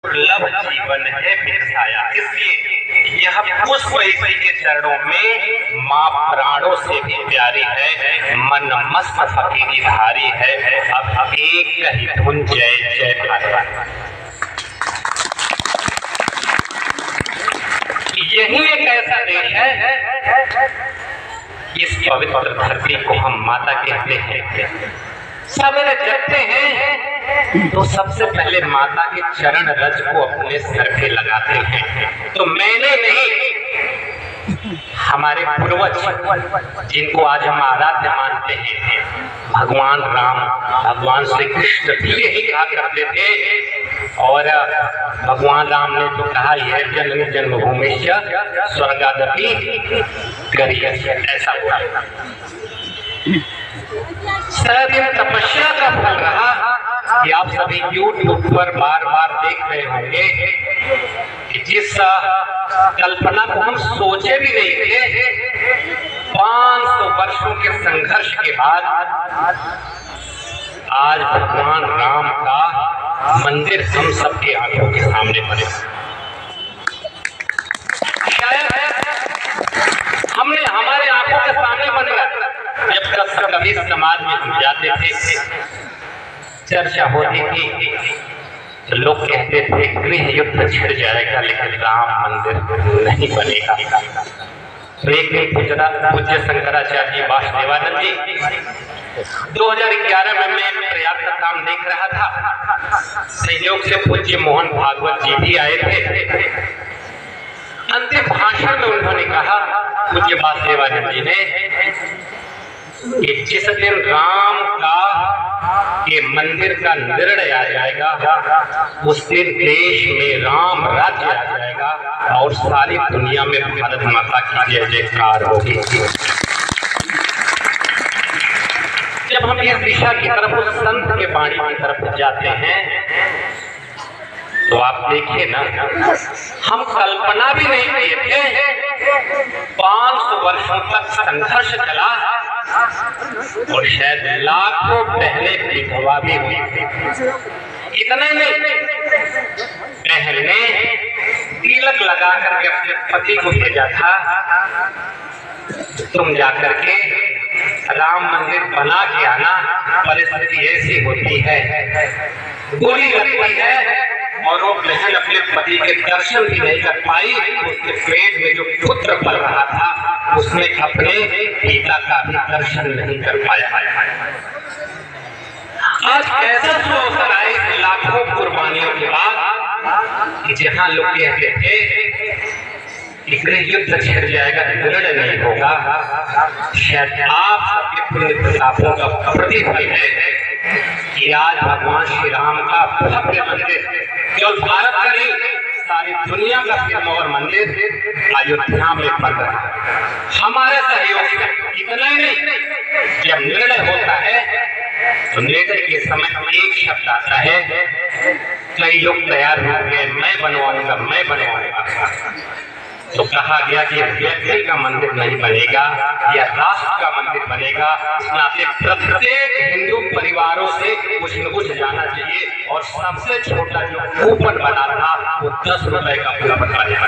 दुर्लभ जीवन है बिरसाया, इसलिए यह पुष्प इसी के चरणों में माँ प्राणों से भी प्यारी है, मन मस्त फकीरी धारी है, अब एक ही धुन जय जय भारत। यही एक ऐसा देश है, इस पवित्र धरती को हम माता कहते हैं। सवेरे जगते हैं तो सबसे पहले माता के चरण रज को अपने सर पे लगाते हैं। तो मैंने नहीं, हमारे पूर्वज जिनको आज हम आराध्य मानते हैं, भगवान राम, भगवान श्री कृष्ण भी यही कहा करते थे। और भगवान राम ने तो कहा, यह जननी जन्मभूमि स्वर्गादपि गरीयसी, ऐसा हुआ। सारा दिन तपस्या का फल रहा कि आप सभी यूट्यूब पर बार बार देख रहे होंगे कि जिस कल्पना को हम सोचे भी नहीं थे, 500 वर्षों के संघर्ष के बाद आज भगवान राम का मंदिर हम सबके आंखों के सामने बने। शायद हमने हमारे आंखों के सामने बने। जब तक कभी समाज में जाते थे, चर्चा होती थी, तो लोग कहते थे गृह युद्ध छिड़ जाएगा लेकिन राम मंदिर नहीं बनेगा। तो एक दिन पूज्य शंकराचार्य जी वासुदेवानंद जी 2011 में मैं प्रयाग का काम देख रहा था, संयोग से पूज्य मोहन भागवत जी भी आए थे। अंतिम भाषण में उन्होंने कहा, पूज्य वासुदेवानंद जी ने, कि जिस दिन राम का के मंदिर का निर्णय आ जाएगा, उस दिन देश में राम राज्य आ जाएगा और सारी दुनिया में भारत माता की जय जयकार होगी। जब हम इस दिशा की तरफ, उस संत के वाणी की तरफ जाते हैं, तो आप देखिए ना, हम कल्पना भी नहीं किए थे 500 वर्षों तक संघर्ष चला और शायद लाखों बहनें विधवा भी हुई थी। इतना नहीं, बहनें तिलक लगा करके अपने पति को भेजा था, तुम जाकर के राम मंदिर बना के आना। परिस्थिति ऐसी होती है, गोली लगती है और वो बहन अपने पति के दर्शन भी नहीं कर पाई। उसके पेट में जो पुत्र पल रहा था, उसने अपने पिता का भी दर्शन नहीं कर पाया। आज कैसा अवसर आए लाखों कुर्बानियों के बाद कि जहां लोग कहते थे कि गृह युद्ध छिड़ जाएगा, निर्णय नहीं होगा, शायद आप सबके पुण्य प्रतापों का प्रतिफल है कि आज भगवान श्री राम का भव्य मंदिर केवल भारत का नहीं, सारी दुनिया का सिरमौर मंदिर अयोध्या में बन रहा है हमारे सहयोग से। इतना ही नहीं, जब निर्णय होता है तो निर्णय के समय एक शब्द आता है, कई लोग तैयार हो गए, मैं बनवाऊंगा, मैं बनवाऊंगा। तो कहा गया कि व्यक्ति का मंदिर नहीं बनेगा, या राष्ट्र का मंदिर बनेगा। इस नाते प्रत्येक हिंदू परिवारों से कुछ न कुछ जाना चाहिए। और सबसे छोटा जो कूपन बना था, वो 10 रुपए का कूपन बना।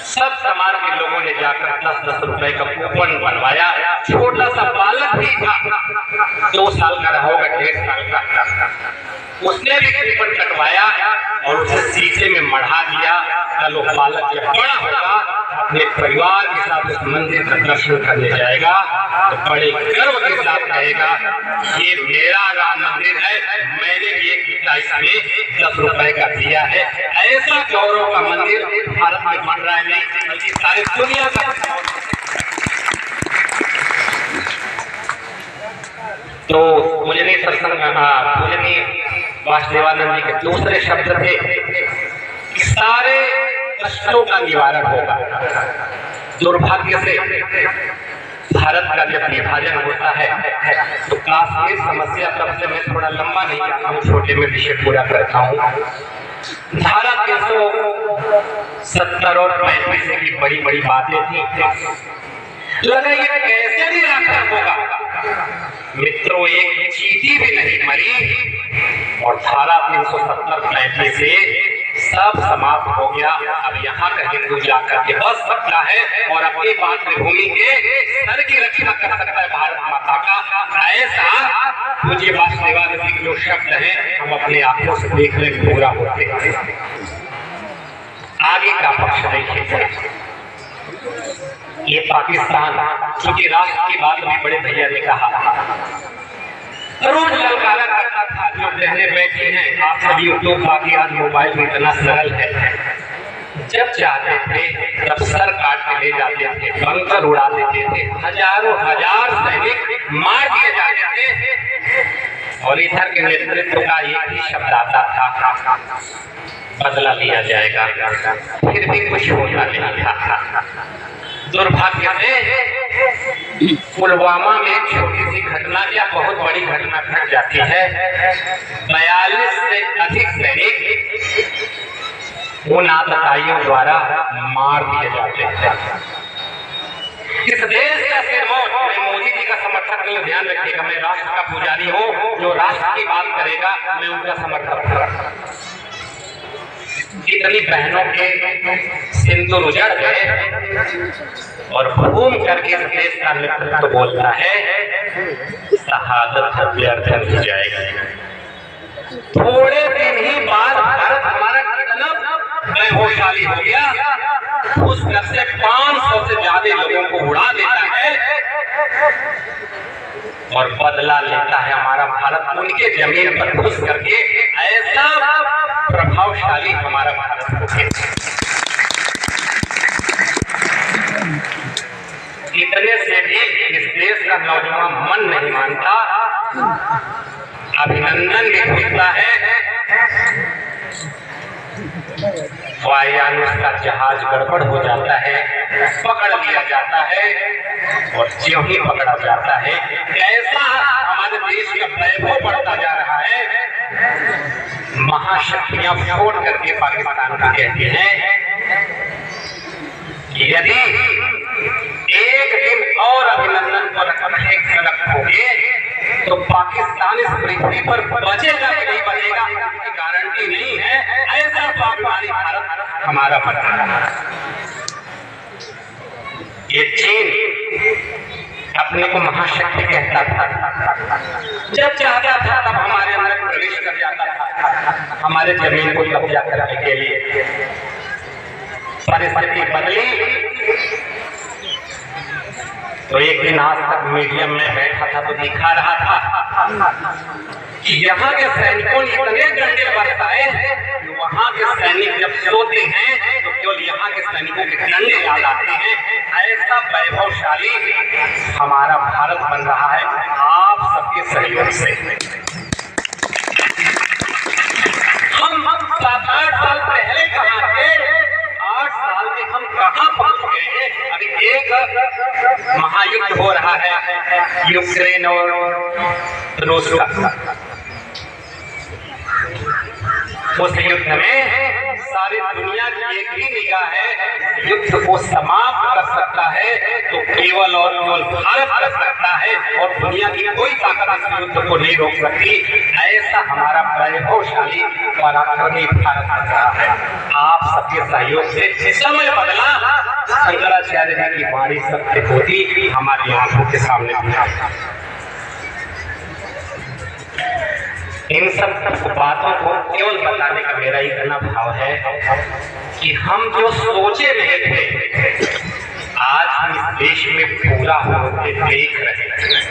सब समाज के लोगों ने जाकर 10-10 रुपए का कूपन बनवाया। छोटा सा बालक भी था, 2 साल का रहा होगा, 1.5 साल का, उसने भी कूपन कटवाया और उसे शीशे में मढ़ा दिया। कल वो बालक जब बड़ा होगा, अपने परिवार के साथ उस मंदिर का दर्शन करने जाएगा तो बड़े गर्व के साथ कहेगा, ये मेरा राम मंदिर है, मैंने भी एक पैसा में 10 रुपए का दिया है। ऐसा गौरव का मंदिर भारत में बन रहा है, नहीं बल्कि सारी दुनिया का। तो पूजनीय सत्संग, पूजनीय वासुदेवानंद जी के दूसरे शब्द थे कि सारे कष्टों का निवारण होगा। दुर्भाग्य से भारत का जब विभाजन होता है तो कश्मीर समस्या, तब से मैं थोड़ा लंबा नहीं जाता हूँ, छोटे में विषय पूरा करता हूँ। धारा 370 और 35 की बड़ी बड़ी बातें थी। लगा ये कैसे निराकरण होगा, मित्रों, एक चींटी भी नहीं मरी और धारा 370 से सब समाप्त हो गया। अब यहाँ का हिंदू जाकर के बस सकता है और अपनी मातृभूमि के सर की रक्षा कर सकता है भारत माता का। ऐसा मुझे वासुदेवानंद के जो शब्द हैं हम अपने आंखों से देख रहे पूरा होते हैं। आगे का पक्ष देखिए, ये पाकिस्तान, क्योंकि राष्ट्र की बात भी बड़े भैया ने कहा, रोज ललकारा करता था। जो बहने बैठी हैं, आप सभी उद्योग बाकी आज मोबाइल में इतना सरल है, जब चाहते थे तब सर काट के ले जाते थे, बंकर उड़ा देते थे, हजारों हजार सैनिक मार दिए जाते थे और इधर के नेतृत्व का एक ही शब्द आता था, बदला लिया जाएगा। फिर भी कुछ होता नहीं था। दुर्भाग्य से पुलवामा में एक छोटी सी घटना या बहुत बड़ी घटना घट जाती है। 42 से अधिक सैनिक उन आतताइयों द्वारा मार दिए जाते हैं। इस देश का सिरमौर, मैं मोदी जी का समर्थक नहीं, ध्यान रखिएगा, मैं राष्ट्र का पुजारी हूँ। जो राष्ट्र की बात करेगा मैं उनका समर्थक करूंगा। कितनी बहनों के सिंदूर उजड़ गए और घूम करके इस देश का नेतृत्व बोलता है शहादत व्यर्थ हो जाएगी। थोड़े दिन ही बाद भारत हमारा कितना वैभवशाली हो गया, उस घर से 500 से ज्यादा लोगों को उड़ा देता है और बदला लेता है हमारा भारत उनके जमीन पर घुस करके। ऐसा प्रभावशाली हमारा भारत हो गया। इतने से भी इस देश का नौजवान मन नहीं मानता, अभिनंदन भी मिलता है। वायुयान का जहाज गड़बड़ हो जाता है, पकड़ लिया जाता है और ज्यों ही पकड़ा जाता है, ऐसा हमारे देश का वैभव बढ़ता जा रहा है। महाशक्तियां छोड़ करके पाकिस्तान को कहती हैं यदि एक दिन और अभिनंदन पर रखोगे तो पाकिस्तान इस पृथ्वी पर बचेगा कि नहीं बचेगा इसकी गारंटी नहीं है। ऐसा पाकिस्तानी भारत हमारा बना। ये चीन अपने को महाशक्ति कहता था, जब चाहता था तब हमारे अंदर प्रवेश कर जाता था, हमारे जमीन को कब्जा करने के लिए। परिस्थिति बदली तो एक दिन आज तक मीडियम में बैठा था तो दिखा रहा था कि यहाँ के सैनिकों ने इतने डंडे बरसाए, वहाँ के सैनिक जब सोते हैं तो केवल यहाँ के सैनिकों के डंडे याद आते हैं। ऐसा वैभवशाली हमारा भारत बन रहा है आप सबके सहयोग से। हम 7-8 साल पहले कहाँ थे, 8 साल में हम कहाँ पहुँच गए हैं। अभी एक महायुद्ध हो रहा है यूक्रेन और रूस का। उस युद्ध में सारी दुनिया की एक ही निगाह है, युद्ध को समाप्त कर सकता है तो केवल और केवल भारत कर सकता है और दुनिया की कोई ताकत इस युद्ध को नहीं रोक सकती। ऐसा हमारा वैभवशाली पराक्रमी भारत कर रहा है। आप सबके सहयोग से समय बदला, शंकराचार्य जी की वाणी सत्य होती हमारी आंखों के सामने। इन सब बातों को केवल बताने का मेरा इतना भाव है कि हम जो सोचे नहीं थे आज हम इस देश में पूरा होते देख रहे हैं।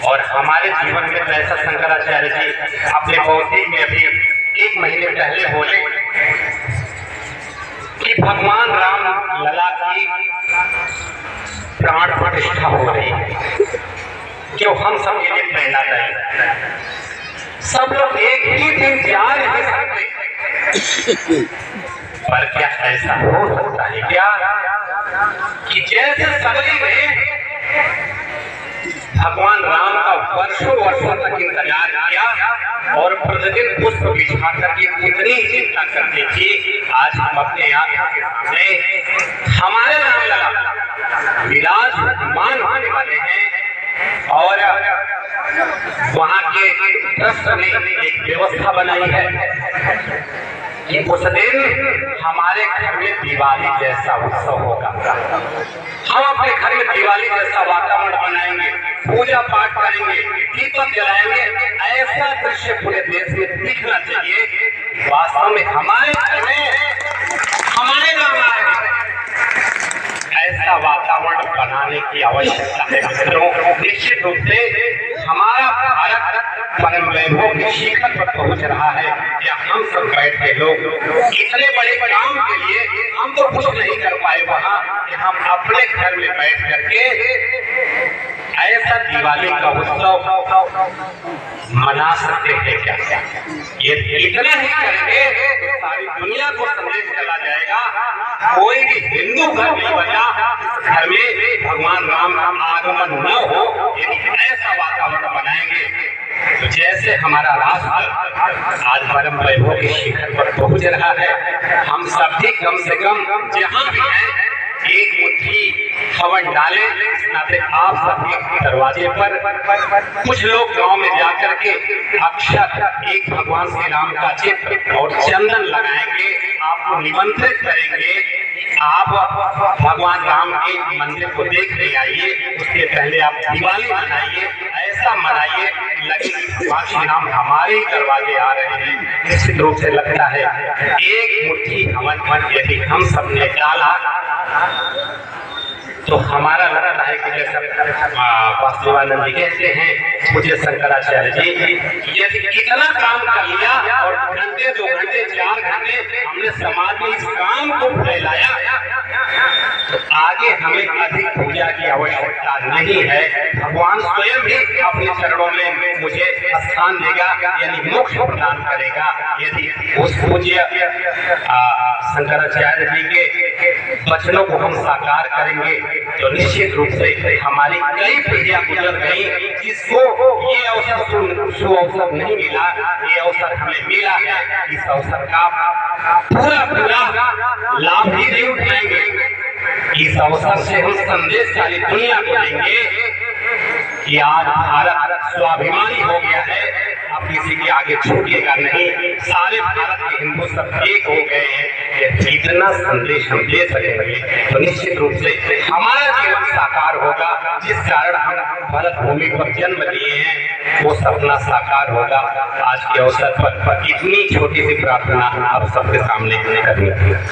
और हमारे जीवन में ऐसा शंकराचार्य जी अपने बौद्धिक में अभी 1 महीने पहले बोले कि भगवान राम लला की प्राण प्रतिष्ठा हो रही है, जो हम सब के लिए प्रेरणादायक है। सब लोग एक ही दिन जा रहे सकते, पर क्या ऐसा हो सकता है क्या कि जैसे सबरी ने भगवान राम का वर्षों तक इंतजार किया और प्रतिदिन पुष्प बिछा करके कितनी चिंता करती थी, आज हम अपने आंखों के सामने हमारे राम लला विराजमान होने वाले हैं। और वहाँ के ट्रस्ट ने एक व्यवस्था बनाई है कि उस दिन हमारे घर में दिवाली जैसा उत्सव होगा। हम अपने घर में दिवाली जैसा वातावरण बनाएंगे, पूजा पाठ करेंगे, दीपक जलाएंगे। ऐसा दृश्य पूरे देश में दिखना चाहिए। वास्तव में हमारे घर में, हमारे गाँव में ऐसा वातावरण बनाने की आवश्यकता है मित्रों। निश्चित रूप से हमारा भारत परम वैभव के शिखर पर पहुंच रहा है। क्या हम सब बैठे लोग इतने बड़े काम के लिए हम तो कुछ नहीं कर पाए वहाँ, कि हम अपने घर में बैठ करके ऐसा दिवाली का उत्सव मना सकते हैं क्या? ये इतना ही करेंगे तो सारी दुनिया को संदेश चला जाएगा। कोई भी हिंदू घर नहीं बचा घर में भगवान राम का आगमन न हो। यदि ऐसा वातावरण बनाएंगे तो जैसे हमारा राष्ट्र आज परम वैभव के शिखर पर पहुंच रहा है, हम सब भी कम से कम जहाँ भी हैं एक मुट्ठी हवन डालें। इस नाते आप सबके दरवाजे पर कुछ लोग गांव में जाकर के अक्षर एक भगवान श्री राम का चित्र और चंदन लगाएंगे, आपको निमंत्रित करेंगे। आप भगवान राम के मंदिर को देखने आइए, उसके पहले आप दिवाली मनाइए। ऐसा मनाइए लगे कि भगवान श्री राम हमारे ही दरवाजे आ रहे हैं। निश्चित रूप से लगता है एक मुट्ठी हवन यदि हम सबने डाला तो हमारा लगता है कि जैसा वासुदेवानंद जी कहते हैं, मुझे शंकराचार्य जी, यदि इतना काम कर लिया और घंटे 2 घंटे 4 घंटे हमने समाज में इस काम को फैलाया तो आगे हमें अधिक पूजा की आवश्यकता नहीं है। भगवान स्वयं भी अपने चरणों में मुझे स्थान देगा, यानी मोक्ष प्रदान करेगा। यदि उस पूज्य शंकराचार्य जी के वचनों को हम साकार करेंगे तो निश्चित रूप से हमारी कई पीढ़ियां गुजर गई जिसको ये अवसर नहीं मिला। ये अवसर हमें मिला है। इस अवसर का पूरा लाभ भी नहीं उठाएंगे। इस अवसर से हम संदेश सारी दुनिया को देंगे कि आज भारत स्वाभिमानी हो गया है, अब किसी के आगे झुकेगा नहीं। सारे भारत के हिंदू सब एक हो गए हैं। इतना संदेश हम दे सकेंगे तो निश्चित रूप से हमारा जीवन साकार होगा। जिस कारण हम भारत भूमि पर जन्म लिए हैं वो सपना साकार होगा। आज के अवसर पर इतनी छोटी सी प्रार्थना आप सबके सामने करनी है।